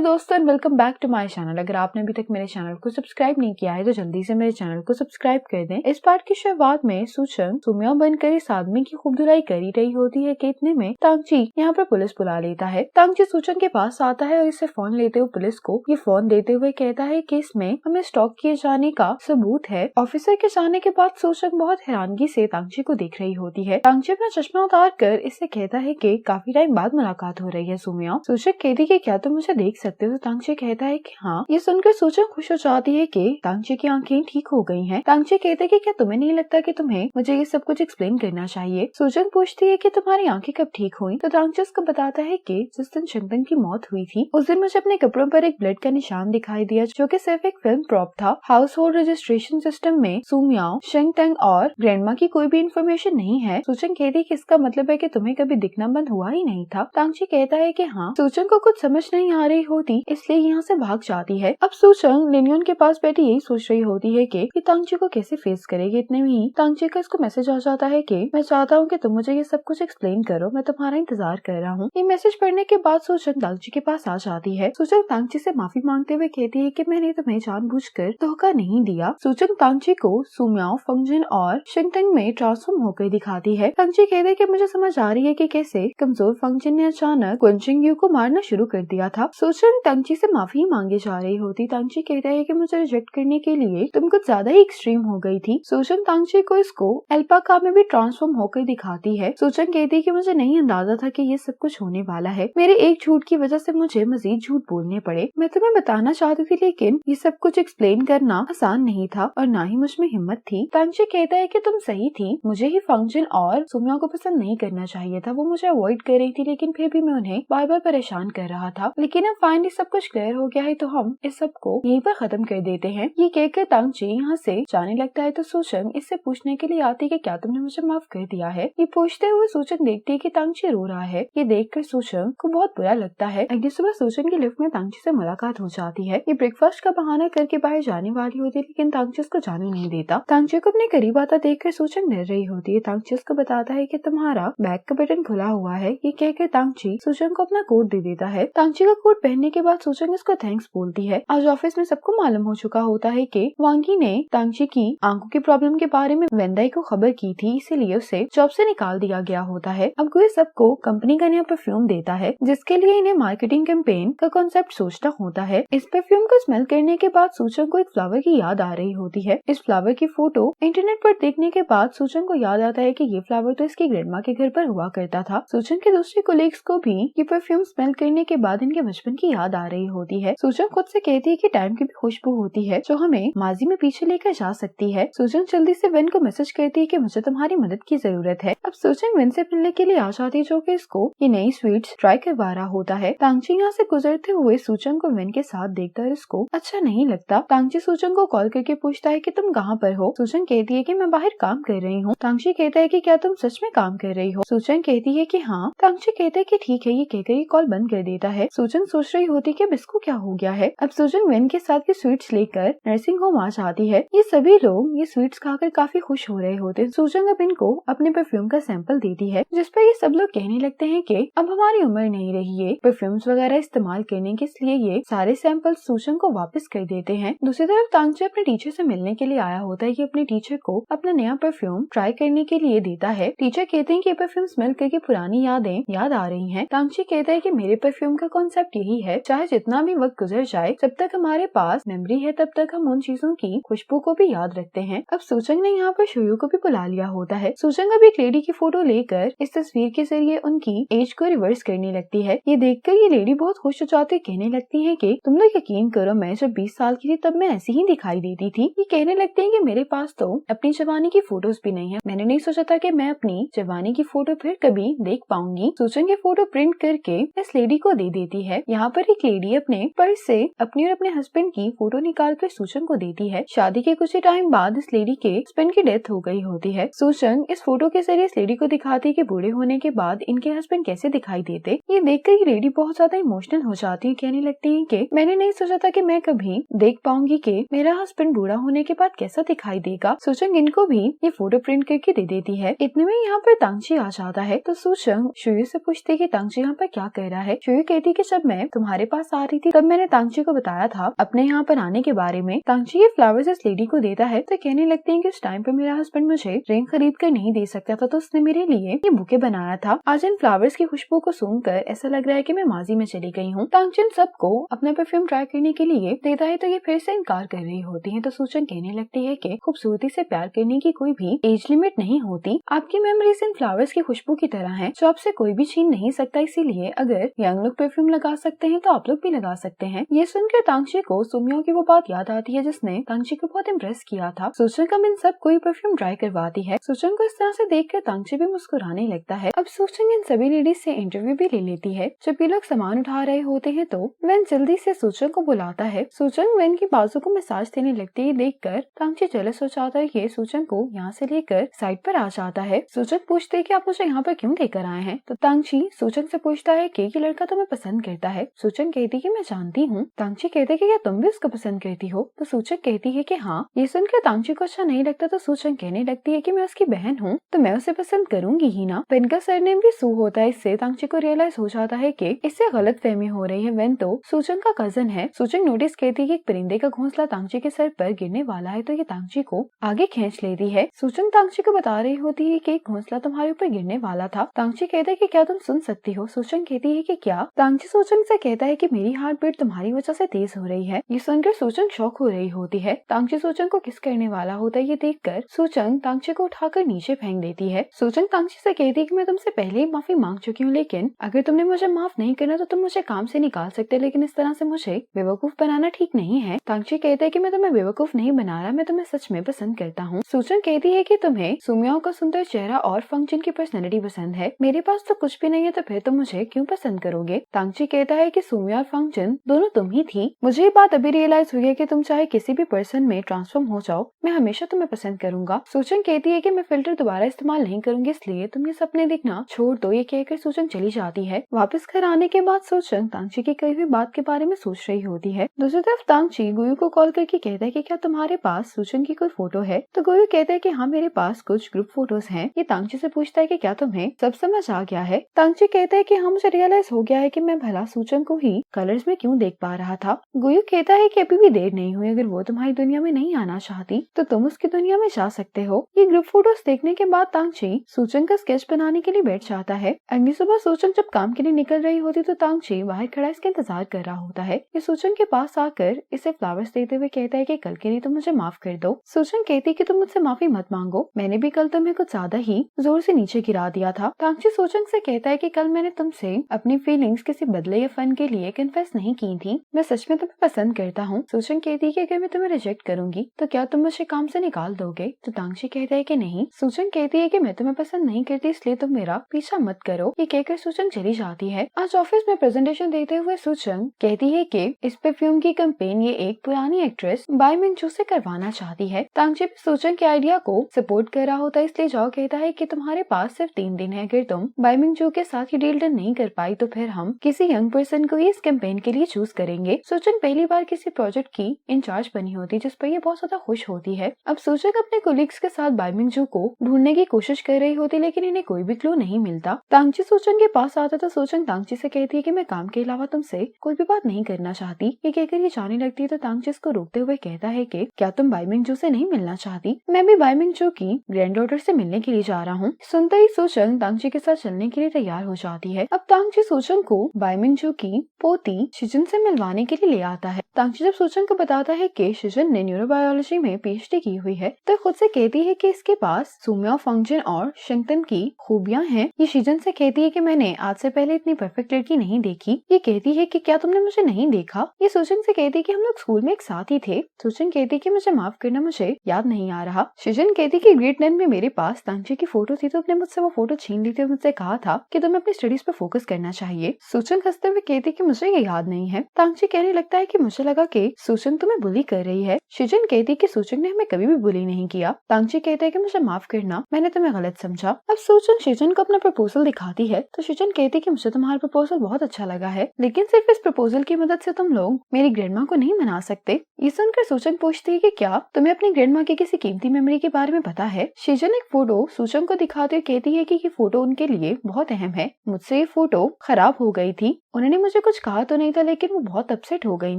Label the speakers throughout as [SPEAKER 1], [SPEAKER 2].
[SPEAKER 1] दोस्तों and welcome back to my channel. अगर आपने अभी तक मेरे चैनल को सब्सक्राइब नहीं किया है तो जल्दी से मेरे चैनल को सब्सक्राइब कर दें। इस पार्ट की शुरुआत में सूचंग सुमिया बनकर इस आदमी की खूब धुलाई कर ही रही होती है कि इतने में तांगची यहाँ पर पुलिस बुला लेता है। तांगची सूचंग के पास आता है और इसे फोन लेते हुए पुलिस को ये फोन देते हुए कहता है कि इसमें हमें स्टॉक किए जाने का सबूत है। ऑफिसर के जाने के बाद सूचंग बहुत हैरानगी से तांगची को देख रही होती है। तांगची अपना चश्मा उतार कर इससे कहता है कि काफी टाइम बाद मुलाकात हो रही है सुमिया। सूचंग कहती कि क्या तुम मुझे देख सकते हो? तांगची कहता है कि हाँ। ये सुनकर सूचंग खुश हो जाती है कि तांगची की आंखें ठीक हो गई हैं। तांगची कहते कि क्या तुम्हें नहीं लगता कि तुम्हें मुझे ये सब कुछ एक्सप्लेन करना चाहिए? सूचंग पूछती है कि तुम्हारी आंखें कब ठीक हुई? तो तांगची उसको बताता है कि जिस दिन शिंगतंग की मौत हुई थी उस दिन मुझे अपने कपड़ों पर एक ब्लड का निशान दिखाई दिया जो कि सिर्फ एक फिल्म प्रॉप था। हाउस होल्ड रजिस्ट्रेशन सिस्टम में सुमियाओ, शिंगतंग और ग्रैंडमा की कोई भी इन्फॉर्मेशन नहीं है। सूचंग कहती कि इसका मतलब है कि तुम्हें कभी दिखना बंद हुआ ही नहीं था। तांगची कहता है कि हाँ। सूचंग को कुछ समझ नहीं आ रही होती इसलिए यहाँ से भाग जाती है। अब सूचंग लिनियन के पास बैठी यही सोच रही होती है कि तांगची को कैसे फेस करेगी। इतने में ही तांगची का इसको मैसेज आ जाता है कि मैं चाहता हूँ कि तुम मुझे ये सब कुछ एक्सप्लेन करो, मैं तुम्हारा इंतजार कर रहा हूँ। ये मैसेज पढ़ने के बाद सूचंग तांगची के पास आ जाती है। सूचंग तांगची से माफी मांगते हुए कहती है कि मैंने तुम्हें जानबूझकर धोखा नहीं दिया। सूचंग तांगची को सुमियाओ, फंगजिन और शिंगतंग में ट्रांसफॉर्म होकर दिखाती है। तांगची कहती है कि मुझे समझ आ रही है कि कैसे कमजोर फंगजिन ने अचानक क्वेंचिंग यू को मारना शुरू कर दिया था। सूचंग तांगची से माफी मांगे जा रही होती। तांगची कहता है कि मुझे रिजेक्ट करने के लिए तुम कुछ ज्यादा ही एक्सट्रीम हो गई थी। सूचंग तांगची को इसको अल्पाका में भी ट्रांसफॉर्म होकर दिखाती है। सूचंग कहती है कि मुझे नहीं अंदाजा था कि ये सब कुछ होने वाला है। मेरे एक झूठ की वजह से मुझे मजीद झूठ बोलने पड़े। मैं तुम्हें बताना चाहती थी लेकिन ये सब कुछ एक्सप्लेन करना आसान नहीं था और ना ही मुझमें हिम्मत थी। तांगची कहता है कि तुम सही थी, मुझे ही फंगजिन और सुमिया को पसंद नहीं करना चाहिए था। वो मुझे अवॉइड कर रही थी लेकिन फिर भी मैं उन्हें बार बार परेशान कर रहा था। लेकिन अब फाइनली सब कुछ क्लियर हो गया है तो हम इस सब को यहीं पर खत्म कर देते हैं। ये कहकर तांगची यहाँ से जाने लगता है तो सूचंग इससे पूछने के लिए आती है कि क्या तुमने मुझे माफ कर दिया है। ये पूछते हुए सूचंग देखती है कि तांगची रो रहा है। ये देखकर सूचंग को बहुत बुरा लगता है। अगली सुबह सूचंग की लिफ्ट में तांगची से मुलाकात हो जाती है। ये ब्रेकफास्ट का बहाना करके बाहर जाने वाली होती है लेकिन तांगची उसको जाने नहीं देता। तांगची को अपने करीब आता देखकर सूचंग डर रही होती है। तांगची उसको बताता है कि तुम्हारा बैग का बटन खुला हुआ है। ये कहकर तांगची सूचंग को अपना कोट दे देता है। तांगची का कोट पहनने के बाद सूचंग इसको थैंक्स बोलती है। आज ऑफिस में सबको मालूम हो चुका होता है कि वांगी ने तांगची की आंखों की प्रॉब्लम के बारे में वेंदाई को खबर की थी, इसीलिए उसे जॉब से निकाल दिया गया होता है। अब ये सबको कंपनी का नया परफ्यूम देता है जिसके लिए इन्हें मार्केटिंग कैंपेन का कॉन्सेप्ट सोचना होता है। इस परफ्यूम को स्मेल करने के बाद सूचंग को एक फ्लावर की याद आ रही होती है। इस फ्लावर की फोटो इंटरनेट पर देखने के बाद सूचंग को याद आता है कि ये फ्लावर तो इसकी ग्रैंडमा के घर पर हुआ करता था। सूचंग के दूसरे कोलीग्स को भी ये परफ्यूम स्मेल करने के बाद इनके बचपन की याद आ रही होती है। सूचंग खुद से कहती है कि टाइम की भी खुशबू होती है जो हमें माजी में पीछे लेकर जा सकती है। सूचंग जल्दी से वेन को मैसेज करती है कि मुझे तुम्हारी मदद की जरूरत है। अब सूचंग वेन से मिलने के लिए आ जाती है जो कि इसको ये नई स्वीट्स ट्राई करवा रहा होता है। तांगची यहाँ से गुजरते हुए सूचंग को वेन के साथ देखकर इसको अच्छा नहीं लगता। तांगची सूचंग को कॉल करके पूछता है कि तुम कहाँ पर हो? सूचंग कहती है कि मैं बाहर काम कर रही हूँ। तांगची कहता है कि क्या तुम सच में काम कर रही हो? सूचंग कहती है कि हाँ। तांगची कहता है कि ठीक है। ये कहकर ये कॉल बंद कर देता है। सूचंग सोच रही होती कि अब इसको क्या हो गया है। अब सूचंग वेन के साथ ये स्वीट्स लेकर नर्सिंग होम आ जाती है। ये सभी लोग ये स्वीट्स खाकर काफी खुश हो रहे होते हैं। सूचंग अब इनको अपने परफ्यूम का सैंपल देती है जिस पर ये सब लोग कहने लगते हैं कि अब हमारी उम्र नहीं रही है परफ्यूम्स वगैरह इस्तेमाल करने के, इसलिए ये सारे सैंपल सूचंग को वापस कर देते हैं। दूसरी तरफ तांगची अपने टीचर से मिलने के लिए आया होता है। ये अपने टीचर को अपना नया परफ्यूम ट्राई करने के लिए देता है। टीचर कहते हैं कि ये परफ्यूम स्मेल करके पुरानी यादें याद आ रही हैं। तांगची कहता है कि मेरे परफ्यूम का कॉन्सेप्ट यही है, चाहे जितना भी वक्त गुजर जाए जब तक हमारे पास मेमोरी है तब तक हम उन चीजों की खुशबू को भी याद रखते हैं। अब सूचंग ने यहाँ पर शुयू को भी बुला लिया होता है। सूचंग अब एक लेडी की फोटो लेकर इस तस्वीर के जरिए उनकी एज को रिवर्स करने लगती है। ये देखकर ये लेडी बहुत खुश हो जाती है, कहने लगती है कि तुम लोग यकीन करो मैं जब 20 साल की थी तब मैं ऐसी ही दिखाई देती थी। ये कहने लगते हैं कि मेरे पास तो अपनी जवानी की फोटोज भी नहीं है। मैंने नहीं सोचा था कि मैं अपनी जवानी की फोटो फिर कभी देख पाऊंगी। सूचंग ये फोटो प्रिंट करके इस लेडी को दे देती है। यहाँ पर एक लेडी अपने पर्स से अपनी और अपने हस्बैंड की फोटो निकाल कर सूचंग को देती है। शादी के कुछ ही टाइम बाद इस लेडी के हस्बैंड की डेथ हो गई होती है। सूचंग इस फोटो के जरिए इस लेडी को दिखाती है कि बूढ़े होने के बाद इनके हस्बैंड कैसे दिखाई देते। ये देखकर ये लेडी बहुत ज्यादा इमोशनल हो जाती है, कहने लगती है कि मैंने नहीं सोचा था कि मैं कभी देख पाऊंगी कि मेरा हस्बैंड बूढ़ा होने के बाद कैसा दिखाई देगा। सूचंग इनको भी ये फोटो प्रिंट करके दे देती है। इतने में यहाँ पर तांगची आ जाता है तो सूचंग शुयू से पूछती है कि तांगची यहाँ पर क्या कर रहा है। शुयू कहती है कि जब मैं तुम्हारे तुम्हारे पास आ रही थी तब मैंने तांगची को बताया था अपने यहाँ पर आने के बारे में। तांगची ये फ्लावर्स इस लेडी को देता है तो कहने लगते हैं कि उस टाइम पे मेरा हस्बैंड मुझे रिंग खरीद कर नहीं दे सकता था तो उसने मेरे लिए ये बुके बनाया था। आज इन फ्लावर्स की खुशबू को सूंघकर ऐसा लग रहा है कि मैं माजी में चली गई हूँ। तांगची सबको अपना परफ्यूम ट्राई करने के लिए देता है तो ये फिर से इनकार कर रही होती है तो सूचन कहने लगती है कि खूबसूरती से प्यार करने की कोई भी एज लिमिट नहीं होती। आपकी मेमोरीज इन फ्लावर्स की खुशबू की तरह है जो आपसे कोई भी छीन नहीं सकता, इसीलिए अगर यंग लोग परफ्यूम लगा सकते हैं तो आप लोग भी लगा सकते हैं। ये सुनकर तांगची को सुमियों की वो बात याद आती है जिसने तांगची को बहुत इम्प्रेस किया था। सूचन कम इन सब कोई परफ्यूम ट्राई करवाती है। सूचन को इस तरह से देखकर तांगची भी मुस्कुराने लगता है। अब सूचन इन सभी लेडीज से इंटरव्यू भी ले लेती है। जब ये लोग सामान उठा रहे होते हैं तो वेन जल्दी से सूचन को बुलाता है। सूचन वेन की बाजू को मसाज देने लगती है। देखकर तांगची जेलस हो जाता है कि सूचन को यहाँ से लेकर साइड पर आ जाता है। सूचन पूछते है कि आप मुझे यहाँ पर क्यों लेकर आए हैं तो तांगची सूचन से पूछता है कि ये लड़का तुम्हें पसंद करता है। सूचन कहती है कि मैं जानती हूँ। तांगची कहते है कि क्या तुम भी उसको पसंद करती हो तो सूचन कहती है कि हाँ। ये सुनकर तांगची को अच्छा नहीं लगता तो सूचन कहने लगती है कि मैं उसकी बहन हूँ तो मैं उसे पसंद करूंगी ही ना। वेन का सरनेम भी सू होता है। इससे तांगची को रियलाइज हो जाता है कि इससे गलत फहमी हो रही है। वेन तो सूचन का कजन है। सूचन नोटिस कहती है कि एक परिंदे का घोंसला तांगची के सर पर गिरने वाला है तो ये तांगची को आगे खींच लेती है। सूचन तांगची को बता रही होती है कि एक घोंसला तुम्हारे ऊपर गिरने वाला था। तांगची कहता है कि क्या तुम सुन सकती हो। सूचन कहती है कि क्या। तांगची सूचन से कहता है कि मेरी हार्ट बीट तुम्हारी वजह से तेज हो रही है। ये सुनकर सूचन शॉक हो रही होती है। तांगची सूचन को किस करने वाला होता है ये देखकर सूचन तांगची को उठाकर नीचे फेंक देती है। सूचन तांगची से कहती है कि मैं तुमसे पहले ही माफी मांग चुकी हूँ, लेकिन अगर तुमने मुझे माफ नहीं करना तो तुम मुझे काम से निकाल सकते, लेकिन इस तरह से मुझे बेवकूफ बनाना ठीक नहीं है। तांगची कहता है कि मैं तुम्हें बेवकूफ नहीं बना रहा, मैं तुम्हें सच में पसंद करता हूँ। सूचन कहती है कि तुम्हें सुमियों का सुंदर चेहरा और फंक्शन की पर्सनैलिटी पसंद है। मेरे पास तो कुछ भी नहीं है तो फिर तुम मुझे क्यों पसंद करोगे। तांगची कहता है कि सुमिया और फंक्शन दोनों तुम ही थी। मुझे ये बात अभी रियलाइज हुई है कि तुम चाहे किसी भी पर्सन में ट्रांसफॉर्म हो जाओ, मैं हमेशा तुम्हें पसंद करूंगा। सूचन कहती है कि मैं फिल्टर दोबारा इस्तेमाल नहीं करूंगी, इसलिए तुम ये सपने देखना छोड़ दो। ये कहकर सूचन चली जाती है। वापस घर आने के बाद सूचन तांगची की कही हुई बात के बारे में सोच रही होती है। दूसरी तरफ तांगची गुयू को कॉल करके कहता है कि क्या तुम्हारे पास सूचन की कोई फोटो है तो गुयू कहता है कि हाँ मेरे पास कुछ ग्रुप फोटोज हैं। ये तांगची से पूछता है कि क्या तुम्हें सब समझ आ गया है। तांगची कहता है कि हाँ मुझे रियलाइज हो गया है कि मैं भला सूचन को ही कलर्स में क्यों देख पा रहा था। गुयू कहता है कि अभी भी देर नहीं हुई, अगर वो तुम्हारी दुनिया में नहीं आना चाहती तो तुम उसकी दुनिया में जा सकते हो। ये ग्रुप फोटोज देखने के बाद तांगची सूचन का स्केच बनाने के लिए बैठ जाता है। अगली सुबह सूचन जब काम के लिए निकल रही होती तो तांगची बाहर खड़ा इसका इंतजार कर रहा होता है। ये सूचन के पास आकर इसे फ्लावर्स देते हुए कहता है कि कल के लिए तुम मुझे माफ कर दो। सूचन कहती है कि तुम मुझसे माफी मत मांगो, मैंने भी कल तुम्हें कुछ ज्यादा ही जोर से नीचे गिरा दिया था। तांगची सूचन से कहता है कि कल मैंने तुमसे अपनी फीलिंग्स किसी बदले या फन के लिए कन्फेस नहीं की थी, मैं सच में तुम्हें पसंद करता हूँ। सूचन कहती है कि अगर मैं तुम्हें रिजेक्ट करूंगी तो क्या तुम मुझे काम से निकाल दोगे तो तांगची कहता है कि नहीं। सूचन कहती है कि मैं तुम्हें पसंद नहीं करती, इसलिए तुम मेरा पीछा मत करो। ये कहकर सूचन चली जाती है। आज ऑफिस में प्रेजेंटेशन देते हुए सूचन कहती है कि इस परफ्यूम की कैंपेन ये एक पुरानी एक्ट्रेस बाई मिंग जू से करवाना चाहती है। तांगची भी सूचन के आइडिया को सपोर्ट कर रहा होता है, इसलिए जाओ कहता है कि तुम्हारे पास सिर्फ 3 दिन है, अगर तुम बाई मिंग जू के साथ ये डील डन नहीं कर पाई तो फिर हम किसी यंग पर्सन को ही इस कैंपेन के लिए चूज करेंगे। सूचन पहली बार किसी प्रोजेक्ट की इंचार्ज बनी होती जिस पर ये बहुत ज्यादा खुश होती है। अब सूचन अपने कोलिग्स के साथ बाई मिंग जू को ढूंढने की कोशिश कर रही होती, लेकिन इन्हें कोई भी क्लू नहीं मिलता। तांगची सूचन के पास आता तो सूचन तांगची से कहती है कि मैं काम के अलावा तुमसे कोई भी बात नहीं करना चाहती। ये कहकर ये जाने लगती है तो तांगची इसको रोकते हुए कहता है कि क्या तुम बाई मिंग जू से नहीं मिलना चाहती, मैं भी बाई मिंग जू की ग्रैंड डॉटर से मिलने के लिए जा रहा हूँ। सुनते ही सूचन तांगची के साथ चलने के लिए तैयार हो जाती है। अब तांगची सूचन को बाई मिंग जू की पोती शिजन से मिलवाने के लिए ले आता है। तांगची जब सूचन को बताता है कि शिजन ने न्यूरोबायोलॉजी में पीएचडी की हुई है तो खुद से कहती है कि इसके पास सुमिया, फंक्शन और शंगतन की खूबियां हैं। ये शिजन से कहती है कि मैंने आज से पहले इतनी परफेक्ट लड़की नहीं देखी। ये कहती है कि क्या तुमने मुझे नहीं देखा। ये सूचन से कहती है कि हम लोग स्कूल में एक साथ ही थे। सूचन कहती है कि मुझे माफ करना, मुझे याद नहीं आ रहा। शिजन कहती है कि ग्रेड 9 में मेरे पास तांगची की फोटो थी तो उसने मुझसे वो फोटो छीन ली थी और मुझसे कहा था कि तुम्हें अपनी स्टडीज पे फोकस करना चाहिए। सूचन हंसते हुए कहती है कि मुझे ये याद नहीं है। तांगची कहने लगता है कि मुझे मुझे लगा कि सूचन तुम्हें बुली कर रही है। शिजन कहती कि सूचन ने हमें कभी भी बुली नहीं किया। तांगची कहता है कि मुझे माफ करना, मैंने तुम्हें गलत समझा। अब सूचन शिजन को अपना प्रपोजल दिखाती है तो शिजन कहती कि मुझे तुम्हारा प्रपोजल बहुत अच्छा लगा है, लेकिन सिर्फ इस प्रपोजल की मदद से तुम लोग मेरी ग्रैंडमा को नहीं मना सकते। ये सुनकर सूचन पूछती है कि क्या तुम्हें अपनी ग्रैंडमा की किसी कीमती मेमोरी के बारे में पता है। शिजन एक फोटो सूचन को दिखाते हुए कहती है कि ये फोटो उनके लिए बहुत अहम है। मुझसे ये फोटो खराब हो गई थी, उन्होंने मुझे कुछ कहा तो नहीं था, लेकिन वो बहुत अपसेट हो गई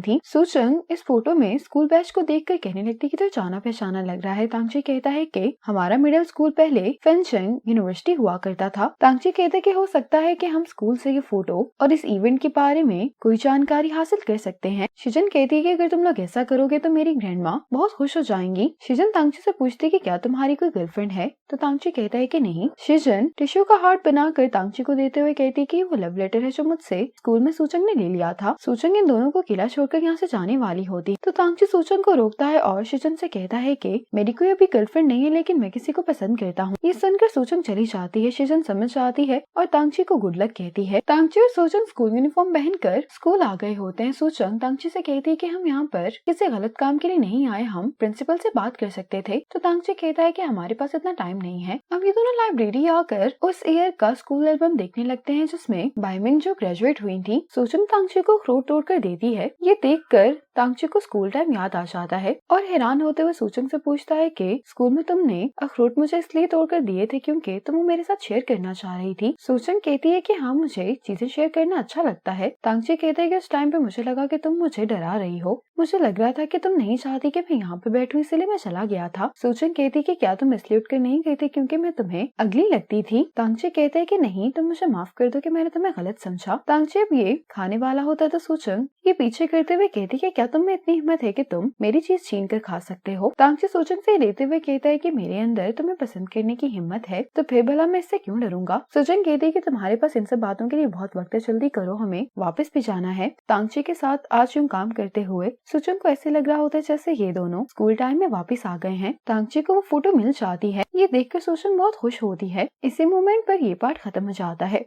[SPEAKER 1] थी। सूचन इस फोटो में स्कूल बैच को देखकर कहने लगती कि तो जाना पहचाना लग रहा है। तांगची कहता है कि हमारा मिडिल स्कूल पहले फेंशिंग यूनिवर्सिटी हुआ करता था। तांगची कहते कि हो सकता है कि हम स्कूल से ये फोटो और इस इवेंट के बारे में कोई जानकारी हासिल कर सकते हैं। शिजन कहती है कि अगर तुम लोग ऐसा करोगे तो मेरी ग्रैंडमा बहुत खुश हो जाएंगी। शिजन तांगची से पूछती कि क्या तुम्हारी कोई गर्लफ्रेंड है, तो तांगची कहता है कि नहीं। शिजन टिश्यू का हार्ट बनाकर तांगची को देते हुए कहती कि वो लव लेटर है जो मुझसे स्कूल में सूचन ने ले लिया था। सूचन इन दोनों को किला छोड़कर यहाँ से जाने वाली होती तो तांगची सूचन को रोकता है और शिजन से कहता है कि मेरी कोई अभी गर्लफ्रेंड नहीं है, लेकिन मैं किसी को पसंद करता हूँ। ये सुनकर सूचन चली जाती है। शिजन समझ जाती है और तांगची को गुड लक कहती है। तांगची और सूचन स्कूल यूनिफॉर्म पहनकर स्कूल आ गए होते हैं। सूचन तांगची से कहती है कि हम यहाँ पर किसी गलत काम के लिए नहीं आए, हम प्रिंसिपल से बात कर सकते थे। तो तांगची कहता है कि हमारे पास इतना टाइम नहीं है। अब ये दोनों लाइब्रेरी आकर उस ईयर का स्कूल एल्बम देखने लगते हैं जिसमें बाइमिंग जो ग्रेजुएट हुई थी। सूचन तांगची को अखरोट तोड़कर देती है। ये देखकर तांगची को स्कूल टाइम याद आ जाता है और हैरान होते हुए सूचन से पूछता है कि स्कूल में तुमने अखरोट मुझे इसलिए तोड़कर दिए थे क्योंकि तुम वो मेरे साथ शेयर करना चाह रही थी। सूचन कहती है कि हाँ, मुझे चीजें शेयर करना अच्छा लगता है। तांगची कहते हैं कि उस टाइम पे मुझे लगा कि तुम मुझे डरा रही हो, मुझे लग रहा था कि तुम नहीं चाहती कि मैं यहाँ पे बैठूं, इसलिए मैं चला गया था। सूचन कहती कि क्या तुम इसलिए उठकर नहीं गई थी क्योंकि मैं तुम्हें अगली लगती थी। तांगची कहते हैं कि नहीं, तुम मुझे माफ कर दो कि मैंने तुम्हें गलत समझा। तांगची अब ये खाने वाला होता है तो सूचन ये पीछे करते हुए कहती कि क्या तुम में इतनी हिम्मत है कि तुम मेरी चीज छीन कर खा सकते हो। तांगची सूचन से लेते हुए कहता है कि मेरे अंदर तुम्हें पसंद करने की हिम्मत है तो फिर भला मैं इससे क्यों डरूंगा। सूचन कहती है कि तुम्हारे पास इन सब बातों के लिए बहुत वक्त है, जल्दी करो, हमें वापस भी जाना है। तांगची के साथ आज यूं काम करते हुए सूचन को ऐसे लग रहा होता है जैसे ये दोनों स्कूल टाइम में वापस आ गए हैं। तांगची को वो फोटो मिल जाती है। ये देखकर सूचन बहुत खुश होती है। इसी मोमेंट पर ये पार्ट खत्म हो जाता है।